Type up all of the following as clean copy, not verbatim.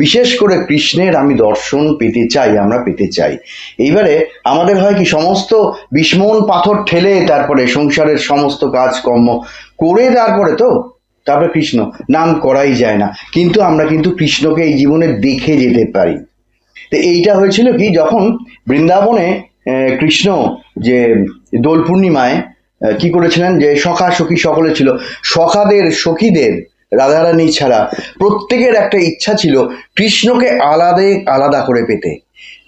বিশেষ করে কৃষ্ণের আমি দর্শন পেতে চাই, আমরা পেতে চাই। এইবারে আমাদের হয় কি, সমস্ত বিস্মন পাথর ঠেলে তারপরে সংসারের সমস্ত কাজকর্ম করে তারপরে কৃষ্ণ নাম করাই যায় না, কিন্তু আমরা কিন্তু কৃষ্ণকে এই জীবনে দেখে যেতে পারি। তো এইটা হয়েছিল কি, যখন বৃন্দাবনে কৃষ্ণ যে দোল পূর্ণিমায় কি করেছিলেন, যে সখা সখী সকলে ছিল, সখীদের রাধারানী ছাড়া প্রত্যেকের একটা ইচ্ছা ছিল কৃষ্ণকে আলাদা আলাদা করে পেতে।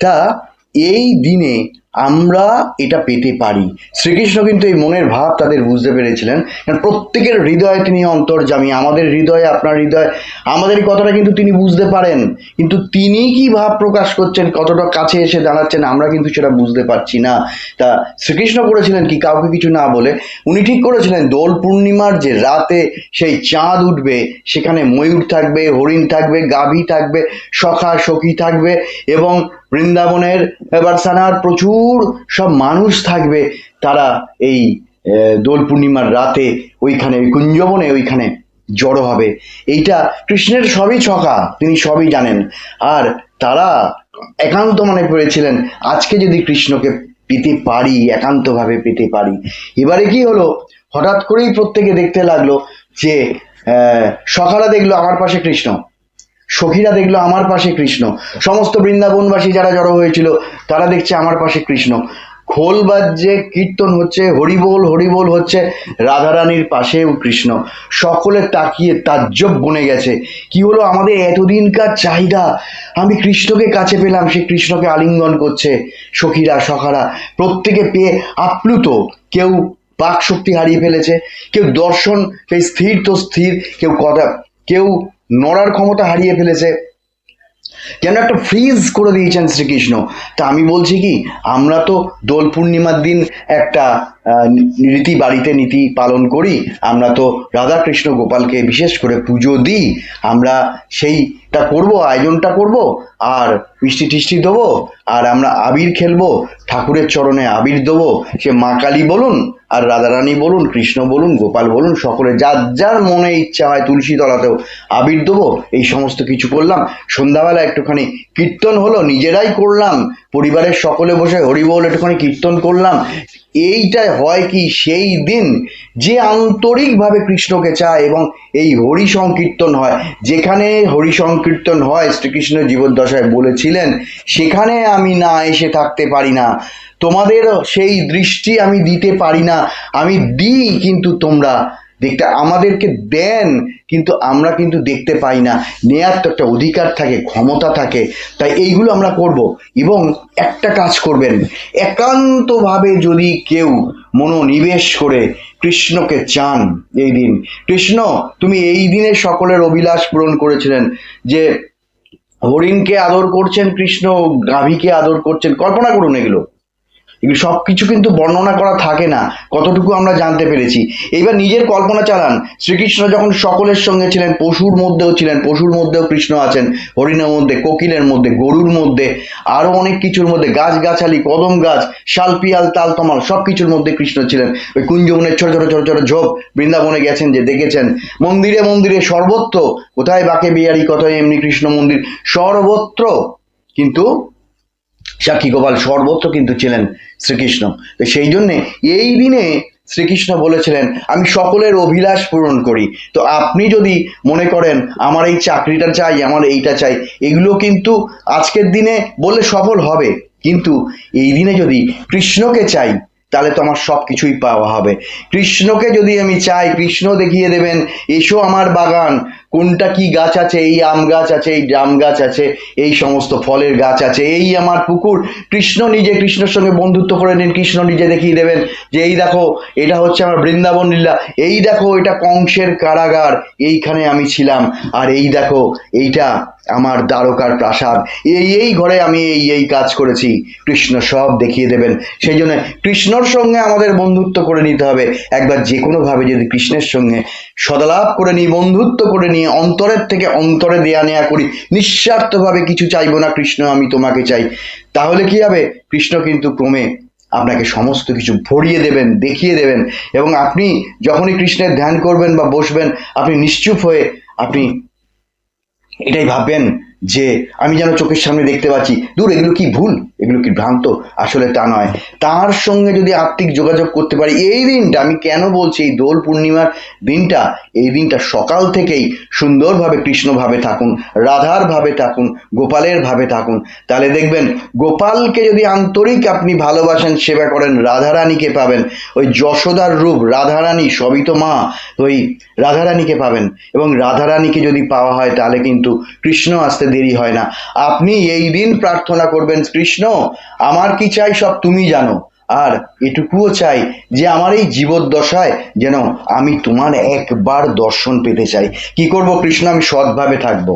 তা এই দিনে আমরা এটা পেতে পারি। শ্রীকৃষ্ণ কিন্তু এই মনের ভাব তাদের বুঝতে পেরেছিলেন, কারণ প্রত্যেকের হৃদয়ে তিনি অন্তর্যামী। আমাদের হৃদয়ে, আপনার হৃদয়ে আমাদের এই কথাটা কিন্তু তিনি বুঝতে পারেন, কিন্তু তিনি কি ভাব প্রকাশ করছেন, কতটা কাছে এসে দাঁড়াচ্ছেন, আমরা কিন্তু সেটা বুঝতে পারছি না। তা শ্রীকৃষ্ণ করেছিলেন কি, কাউকে কিছু না বলে উনি ঠিক করেছিলেন দোল পূর্ণিমার যে রাতে সেই চাঁদ উঠবে, সেখানে ময়ূর থাকবে, হরিণ থাকবে, গাভী থাকবে, সখা সখী থাকবে, এবং বৃন্দাবনের বারসানার প্রচুর সব মানুষ থাকবে। তারা এই দোল পূর্ণিমার রাতে ওইখানে কুঞ্জবনে ওইখানে জড়ো হবে। এইটা কৃষ্ণের সবই ছকা, তিনি সবই জানেন। আর তারা একান্ত মনে করেছিলেন আজকে যদি কৃষ্ণকে পেতে পারি, একান্তভাবে পেতে পারি। এবারে কি হলো, হঠাৎ করেই প্রত্যেকে দেখতে লাগলো যে সখারা দেখলো আমার পাশে কৃষ্ণ, সখীরা দেখলো আমার পাশে কৃষ্ণ, সমস্ত বৃন্দাবনবাসী যারা জড়ো হয়েছিল তারা দেখছে আমার পাশে কৃষ্ণ, খোল বাজছে, কীর্তন হচ্ছে, হরিবোল হরিবোল হচ্ছে, রাধারানীর পাশেও কৃষ্ণ। সকলে তাকিয়ে তাজ্জব বনে গেছে, কি হলো, আমাদের এতদিনকার চাহিদা, আমি কৃষ্ণকে কাছে পেলাম, সে কৃষ্ণকে আলিঙ্গন করছে। সখীরা সখারা প্রত্যেকে পেয়ে আপ্লুত, কেউ বাক শক্তি হারিয়ে ফেলেছে, কেউ দর্শন সেই স্থির তো স্থির, কেউ নড়ার ক্ষমতা হারিয়ে ফেলেছে, কেন একটা ফ্রিজ করে দিয়েছেন শ্রীকৃষ্ণ। তা আমি বলছি কি, আমরা তো দোল পূর্ণিমার দিন একটা বাড়িতে নীতি পালন করি, আমরা তো রাধা কৃষ্ণ গোপালকে বিশেষ করে পুজো দিই, আমরা সেইটা করব, আয়োজনটা করব, আর মিষ্টি টিষ্টি দেবো, আর আমরা আবির খেলবো, ঠাকুরের চরণে আবির দেবো, সে মা কালী বলুন আর রাধারানী বলুন, কৃষ্ণ বলুন, গোপাল বলুন, সকলে যার যার মনে ইচ্ছা হয় তুলসী তলাতেও আবির দেবো, এই সমস্ত কিছু করলাম। সন্ধ্যাবেলা একটুখানি কীর্তন হলো, নিজেরাই করলাম, পরিবারের সকলে বসে হরিবোল একটুখানি কীর্তন করলাম। এইটা হয় কি, সেই দিন যে আন্তরিকভাবে কৃষ্ণকে চায় এবং এই হরি সংকীর্তন হয়, যেখানে হরি সংকীর্তন হয় শ্রীকৃষ্ণ জীবদ্দশায় বলেছিলেন, সেখানে আমি না এসে থাকতে পারি না, তোমাদের সেই দৃষ্টি আমি দিতে পারি না, আমি দিই কিন্তু তোমরা দেখতে আমাদেরকে দেন, কিন্তু আমরা কিন্তু দেখতে পাই না। নেয়ার তো একটা অধিকার থাকে, ক্ষমতা থাকে, তাই এইগুলো আমরা করব। এবং একটা কাজ করবেন, একান্তভাবে যদি কেউ মনোনিবেশ করে কৃষ্ণকে চান এই দিন, কৃষ্ণ তুমি এই দিনে সকলের অভিলাষ পূরণ করেছিলেন, যে হরিণকে আদর করছেন কৃষ্ণ, গাভীকে আদর করছেন, কল্পনা করুন, এগুলো সব কিছু কিন্তু বর্ণনা করা থাকে না, কতটুকু আমরা জানতে পেরেছি। এইবার নিজের কল্পনা চালান, শ্রীকৃষ্ণ যখন সকলের সঙ্গে ছিলেন, পশুর মধ্যেও ছিলেন, পশুর মধ্যেও কৃষ্ণ আছেন, হরিণের মধ্যে, কোকিলের মধ্যে, গরুর মধ্যে, আরো অনেক কিছুর মধ্যে, গাছগাছালি, কদম গাছ, শালপিয়াল, তালতমাল, সব কিছুর মধ্যে কৃষ্ণ ছিলেন। ওই কুঞ্জবনের ছোট ছোট ছোট ছোট ঝোপ, বৃন্দাবনে গেছেন যে দেখেছেন, মন্দিরে মন্দিরে সর্বত্র, কোথায় বাঁকে বিহারি, কোথায় এমনি কৃষ্ণ মন্দির, সর্বত্র কিন্তু সাক্ষী গোপাল, সর্বত্র কিন্তু ছিলেন শ্রীকৃষ্ণ। তো সেই জন্যে এই দিনে শ্রীকৃষ্ণ বলেছিলেন আমি সকলের অভিলাষ পূরণ করি। তো আপনি যদি মনে করেন আমার এই চাকরিটা চাই, আমার এইটা চাই, এগুলো কিন্তু আজকের দিনে বললে সফল হবে, কিন্তু এই দিনে যদি কৃষ্ণকে চাই তাহলে তো আমার সব কিছুই পাওয়া হবে। কৃষ্ণকে যদি আমি চাই, কৃষ্ণ দেখিয়ে দেবেন, এসো আমার বাগান, কোনটা কি গাছ আছে, এই আম গাছ আছে, এই জাম গাছ আছে, এই সমস্ত ফলের গাছ আছে, এই আমার পুকুর। কৃষ্ণ নিজে, কৃষ্ণের সঙ্গে বন্ধুত্ব করে নিন, কৃষ্ণ নিজে দেখিয়ে দেবেন যে এই দেখো এটা হচ্ছে আমার বৃন্দাবন লীলা, এই দেখো এটা কংসের কারাগার, এইখানে আমি ছিলাম, আর এই দেখো এইটা আমার দ্বারকার প্রাসাদ, এই ঘরে আমি এই কাজ করেছি, কৃষ্ণ সব দেখিয়ে দেবেন। সেই জন্য কৃষ্ণর সঙ্গে আমাদের বন্ধুত্ব করে নিতে হবে। একবার যে কোনোভাবে যদি কৃষ্ণের সঙ্গে সদালাপ করে নিই, বন্ধুত্ব করে নিয়ে অন্তরের থেকে অন্তরে দেয়া নেয়া করি, নিঃস্বার্থভাবে কিছু চাইবো না, কৃষ্ণ আমি তোমাকে চাই, তাহলে কি হবে, কৃষ্ণ কিন্তু ক্রমে আপনাকে সমস্ত কিছু ভরিয়ে দেবেন, দেখিয়ে দেবেন। এবং আপনি যখনই কৃষ্ণের ধ্যান করবেন বা বসবেন, আপনি নিশ্চুপ হয়ে আপনি এটাই ভাববেন যে আমি যেন চোখের সামনে দেখতে পাচ্ছি, দূর এগুলো কি ভুল, এগুলো কি ভ্রান্ত, আসলে তা নয়। তার সঙ্গে যদি আত্মিক যোগাযোগ করতে পারি, এই দিনটা আমি কেন বলছি এই দোল পূর্ণিমার দিনটা, এই দিনটা সকাল থেকেই সুন্দরভাবে কৃষ্ণ ভাবে থাকুন, রাধার ভাবে থাকুন, গোপালের ভাবে থাকুন, তাহলে দেখবেন গোপালকে যদি আন্তরিক আপনি ভালোবাসেন, সেবা করেন, রাধারানীকে পাবেন। ওই যশোদার রূপ রাধারানী, সবই তো মা, ওই রাধারানীকে পাবেন। এবং রাধারানীকে যদি পাওয়া হয় তাহলে কিন্তু কৃষ্ণ আসতে দেরি হয় না। আপনি এই দিন প্রার্থনা করবেন, কৃষ্ণ আমার কি চাই সব তুমি জানো, আর এটুকুও চাই যে আমার এই জীবদ্দশায় যেন আমি তোমার একবার দর্শন পেতে চাই। কি করব কৃষ্ণ, আমি সৎভাবে থাকবো।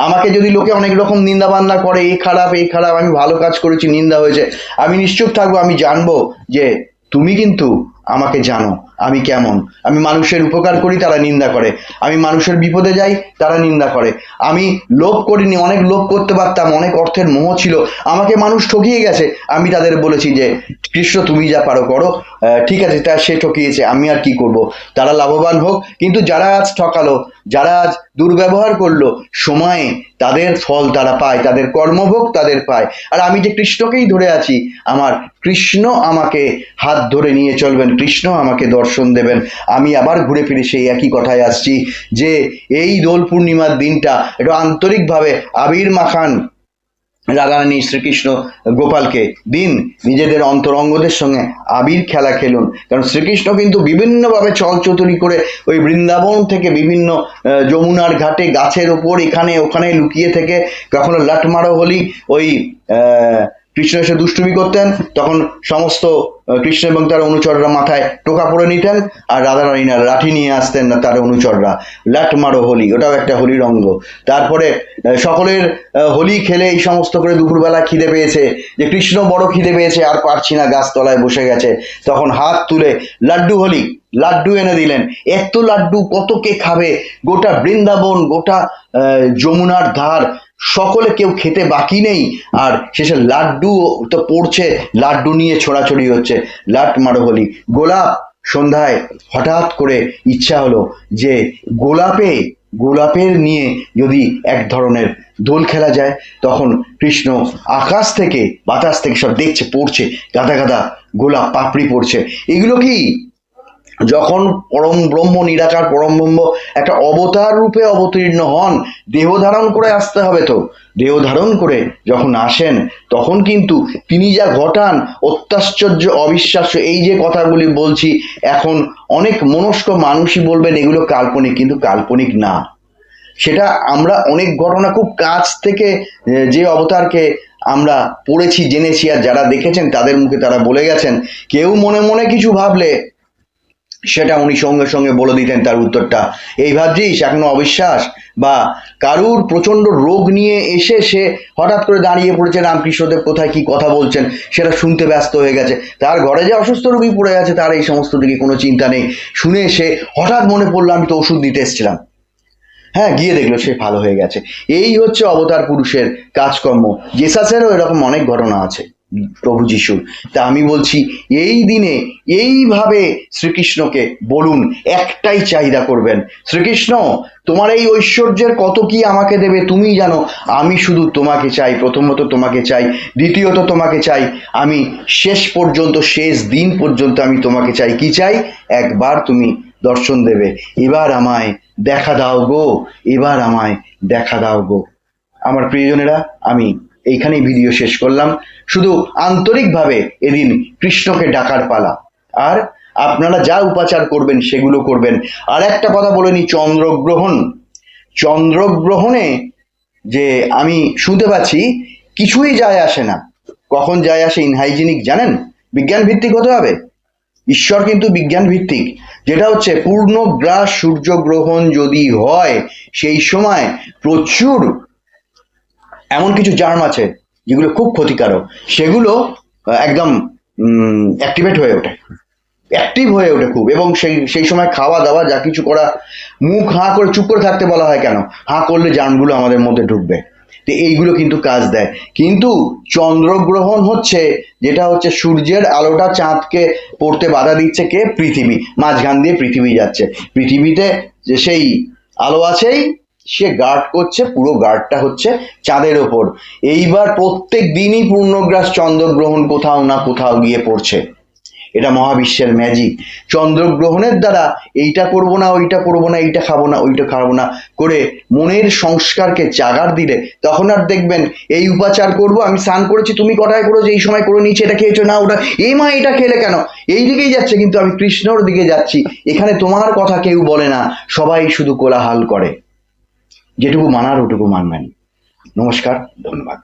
আমাকে যদি লোকে অনেক রকম নিন্দা বান্দা করে, এই খারাপ এই খারাপ, আমি ভালো কাজ করেছি নিন্দা হয়েছে, আমি নিশ্চুপ থাকবো। আমি জানবো যে তুমি কিন্তু আমাকে জানো আমি কেমন। আমি মানুষের উপকার করি, তারা নিন্দা করে। আমি মানুষের বিপদে যাই, তারা নিন্দা করে। আমি লোভ করিনি, অনেক লোভ করতে পারতাম, অনেক অর্থের মোহ ছিল, আমাকে মানুষ ঠকিয়ে গেছে, আমি তাদের বলেছি যে কৃষ্ণ তুমি যা পারো করো, ঠিক আছে, তা সে ঠকিয়েছে, আমি আর কি করব, তারা লাভবান হোক। কিন্তু যারা আজ ঠকালো, যারা আজ দুর্ব্যবহার করলো, সময়ে তাদের ফল তারা পায়, তাদের কর্মভোগ তাদের পায়। আর আমি যে কৃষ্ণকেই ধরে আছি, আমার কৃষ্ণ আমাকে হাত ধরে নিয়ে চলবেন, কৃষ্ণ আমাকে দর্শন দেবেন। আমি আবার ঘুরে ফিরে সেই একই কথায় আসছি যে এই দোল পূর্ণিমার দিনটা একটু আন্তরিকভাবে আবির মাখান রাধারানী, শ্রীকৃষ্ণ গোপালকে দিন, নিজেদের অন্তরঙ্গদের সঙ্গে আবির খেলা খেলুন। কারণ শ্রীকৃষ্ণ কিন্তু বিভিন্নভাবে চলচতুরি করে ওই বৃন্দাবন থেকে বিভিন্ন যমুনার ঘাটে, গাছের ওপর, এখানে ওখানে লুকিয়ে থেকে, কখনো লাটমারো হোলি, ওই কৃষ্ণ এসে দুষ্টুমি করতেন, তখন সমস্ত কৃষ্ণ এবং তার অনুচররা মাথায় টোকা পরে নিতেন, আর রাধারানীরা লাঠি নিয়ে আসতেন না তার অনুচররা। লাট মারো হোলি, ওটাও একটা হোলির অঙ্গ। তারপরে সকলের হোলি খেলে এই সমস্ত করে দুপুরবেলা খিদে পেয়েছে, যে কৃষ্ণ বড় খিদে পেয়েছে, আর পারছি না, গাছতলায় বসে গেছে, তখন হাত তুলে লাড্ডু হোলি, লাড্ডু এনে দিলেন। এত লাড্ডু কত কে খাবে, গোটা বৃন্দাবন, গোটা যমুনার ধার, সকলে কেউ খেতে বাকি নেই। আর শেষে লাড্ডু তো পড়ছে, লাড্ডু নিয়ে ছোড়াছড়ি হচ্ছে, লাট মারো হোলি। গোলাপ সন্ধ্যায় হঠাৎ করে ইচ্ছা হলো যে গোলাপের নিয়ে যদি এক ধরনের দোল খেলা যায়, তখন কৃষ্ণ আকাশ থেকে বাতাস থেকে সব দেখছে, পড়ছে, গাদা গাদা গোলাপ পাপড়ি পড়ছে। এগুলো কি, যখন পরম ব্রহ্ম, নিরাকার পরম ব্রহ্ম একটা অবতার রূপে অবতীর্ণ হন, দেহ ধারণ করে আসতে হবে, তো দেহ ধারণ করে যখন আসেন তখন কিন্তু তিনি যা ঘটান অত্যাশ্চর্য, অবিশ্বাস্য। এই যে কথাগুলি বলছি, এখন অনেক মনস্ক মানুষই বলবেন এগুলো কাল্পনিক, কিন্তু কাল্পনিক না। সেটা আমরা অনেক ঘটনা খুব কাছ থেকে যে অবতারকে আমরা পড়েছি, জেনেছি, আর যারা দেখেছেন তাদের মুখে তারা বলে গেছেন। কেউ মনে মনে কিছু ভাবলে সেটা উনি সঙ্গে সঙ্গে বলে দিতেন তার উত্তরটা, এই ভাবছিস, এখনো অবিশ্বাস। বা কারুর প্রচন্ড রোগ নিয়ে এসে সে হঠাৎ করে দাঁড়িয়ে পড়েছে, রামকৃষ্ণদেব কোথায় কি কথা বলছেন সেটা শুনতে ব্যস্ত হয়ে গেছে, তার ঘরে যে অসুস্থ রোগী পড়ে আছে তার এই সমস্ত দিকে কোনো চিন্তা নেই, শুনে সে হঠাৎ মনে পড়লো আমি তো ওষুধ দিতে এসেছিলাম, হ্যাঁ, গিয়ে দেখলো সে ভালো হয়ে গেছে। এই হচ্ছে অবতার পুরুষের কাজকর্ম। জেসাসেরও এরকম অনেক ঘটনা আছে, প্রভু যিশুর। তা আমি বলছি এই দিনে এইভাবে শ্রীকৃষ্ণকে বলুন, একটাই চাহিদা করবেন, শ্রীকৃষ্ণ তোমার এই ঐশ্বর্যের কত কি আমাকে দেবে তুমি জানো, আমি শুধু তোমাকে চাই, প্রথমত তোমাকে চাই, দ্বিতীয়ত তোমাকে চাই, আমি শেষ পর্যন্ত, শেষ দিন পর্যন্ত আমি তোমাকে চাই। কি চাই? একবার তুমি দর্শন দেবে, এবার আমায় দেখা দাও গো, এবার আমায় দেখা দাও গো। আমার প্রিয়জনেরা, আমি এইখানেই ভিডিও শেষ করলাম। শুধু আন্তরিকভাবে এদিন কৃষ্ণকে ডাকার পালা। আর আপনারা যা উপাচার করবেন সেগুলো করবেন। আর একটা কথা বলে নি, চন্দ্রগ্রহণে যে আমি শুনতে পাচ্ছি কিছুই যায় আসে না। কখন যায় আসে? ইনহাইজিনিক জানেন, বিজ্ঞান ভিত্তিক হতে হবে। ঈশ্বর কিন্তু বিজ্ঞান ভিত্তিক। যেটা হচ্ছে পূর্ণগ্রাস সূর্যগ্রহণ যদি হয়, সেই সময় প্রচুর এমন কিছু জার্ম আছে যেগুলো খুব ক্ষতিকারক, সেগুলো একদম অ্যাক্টিভ হয়ে ওঠে খুব। এবং সেই সময় খাওয়া দাওয়া যা কিছু করা, মুখ হাঁ করে চুপ করে থাকতে বলা হয় কেন? হাঁ করলে জার্মগুলো আমাদের মধ্যে ঢুকবে। তো এইগুলো কিন্তু কাজ দেয়। কিন্তু চন্দ্রগ্রহণ হচ্ছে যেটা হচ্ছে সূর্যের আলোটা চাঁদকে পড়তে বাধা দিচ্ছে কে? পৃথিবী। মাঝখান দিয়ে পৃথিবী যাচ্ছে, পৃথিবীতে যে সেই আলো আছেই, সে গার্ড করছে, পুরো গার্ডটা হচ্ছে চাঁদের ওপর। এইবার প্রত্যেক দিনই পূর্ণগ্রাস চন্দ্রগ্রহণ কোথাও না কোথাও গিয়ে পড়ছে। এটা মহাবিশ্বের ম্যাজিক। চন্দ্রগ্রহণের দ্বারা এইটা করব না, ওইটা করব না, এইটা খাবো না, ওইটা খাবো না করে মনের সংস্কারকে জাগার দিলে তখন আর দেখবেন এই উপাচার করব, আমি স্নান করেছি, তুমি কটায় করেছো, এই সময় করে নিচে, এটা খেয়েছো না, ওটা এই মা এটা খেলে কেন, এই দিকেই যাচ্ছে কিন্তু আমি কৃষ্ণর দিকে যাচ্ছি, এখানে তোমার কথা কেউ বলে না, সবাই শুধু কোলাহল করে। যেটুকু মানার ওটুকু মানবেন। নমস্কার, ধন্যবাদ।